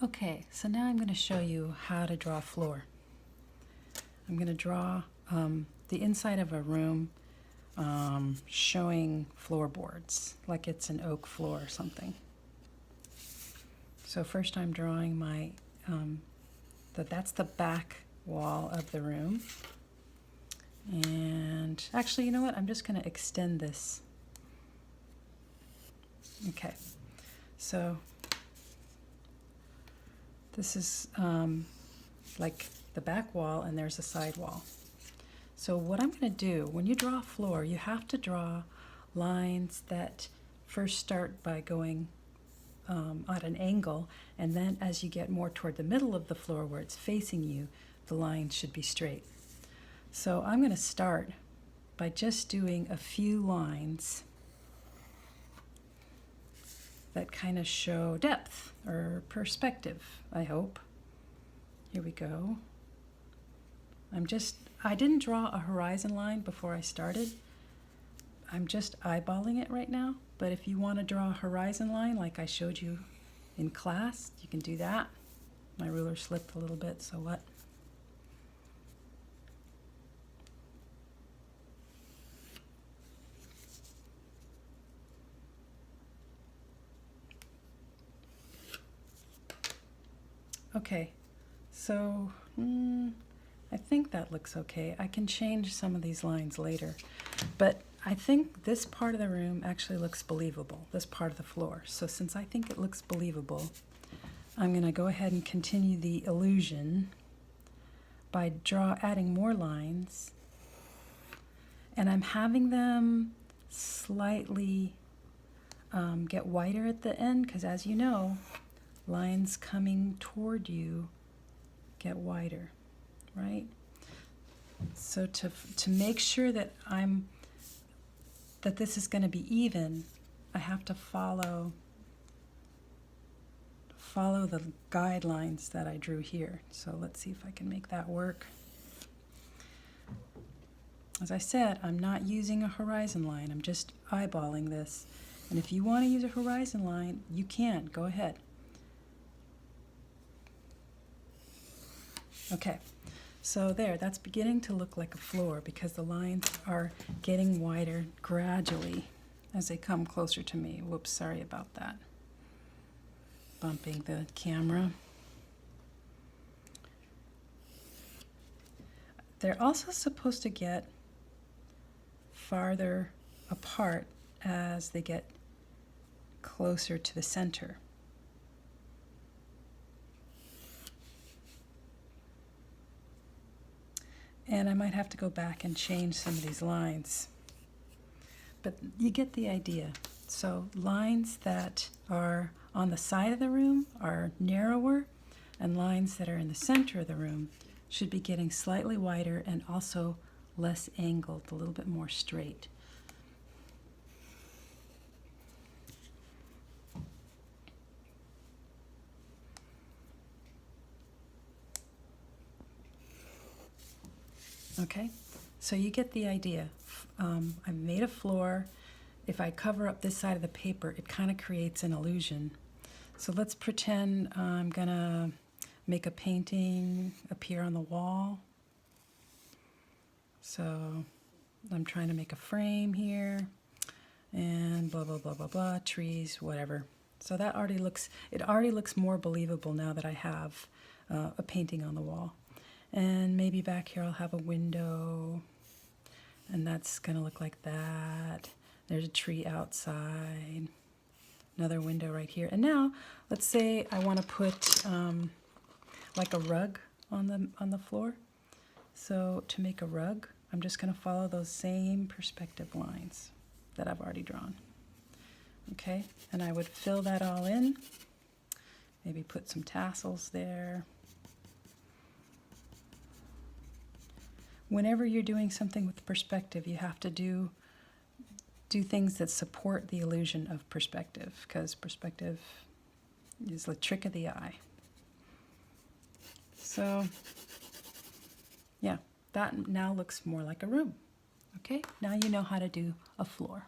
Okay, so now I'm going to show you how to draw a floor. I'm going to draw the inside of a room showing floorboards, like it's an oak floor or something. So first I'm drawing my, that's the back wall of the room. And actually, you know what? I'm just going to extend this. Okay, so this is like the back wall, and there's a side wall. So what I'm going to do, when you draw a floor, you have to draw lines that first start by going at an angle, and then as you get more toward the middle of the floor where it's facing you, the line should be straight. So I'm going to start by just doing a few lines that kind of show depth or perspective, I hope. Here we go. I didn't draw a horizon line before I started. I'm just eyeballing it right now, but if you want to draw a horizon line like I showed you in class, you can do that. My ruler slipped a little bit, so what? Okay, so I think that looks okay. I can change some of these lines later, but I think this part of the room actually looks believable, this part of the floor. So since I think it looks believable, I'm going to go ahead and continue the illusion by adding more lines, and I'm having them slightly get wider at the end, because as you know, lines coming toward you get wider, right? So to make sure that this is going to be even, I have to follow the guidelines that I drew here. So let's see if I can make that work. As I said, I'm not using a horizon line. I'm just eyeballing this. And if you want to use a horizon line, you can. Go ahead. Okay, so that's beginning to look like a floor because the lines are getting wider gradually as they come closer to me. Whoops, sorry about that. Bumping the camera. They're also supposed to get farther apart as they get closer to the center. And I might have to go back and change some of these lines. But you get the idea. So lines that are on the side of the room are narrower, and lines that are in the center of the room should be getting slightly wider and also less angled, a little bit more straight. Okay, so you get the idea. I've made a floor. If I cover up this side of the paper, it kind of creates an illusion. So let's pretend I'm gonna make a painting appear on the wall. So I'm trying to make a frame here, and blah, blah, blah, blah, blah, trees, whatever. So it already looks more believable now that I have a painting on the wall. And maybe back here I'll have a window, and that's gonna look like that. There's a tree outside, another window right here. And now, let's say I want to put like a rug on the floor. So to make a rug, I'm just going to follow those same perspective lines that I've already drawn. Okay, and I would fill that all in. Maybe put some tassels there. Whenever you're doing something with perspective, you have to do things that support the illusion of perspective, because perspective is the trick of the eye. So, yeah, that now looks more like a room. Okay, now you know how to do a floor.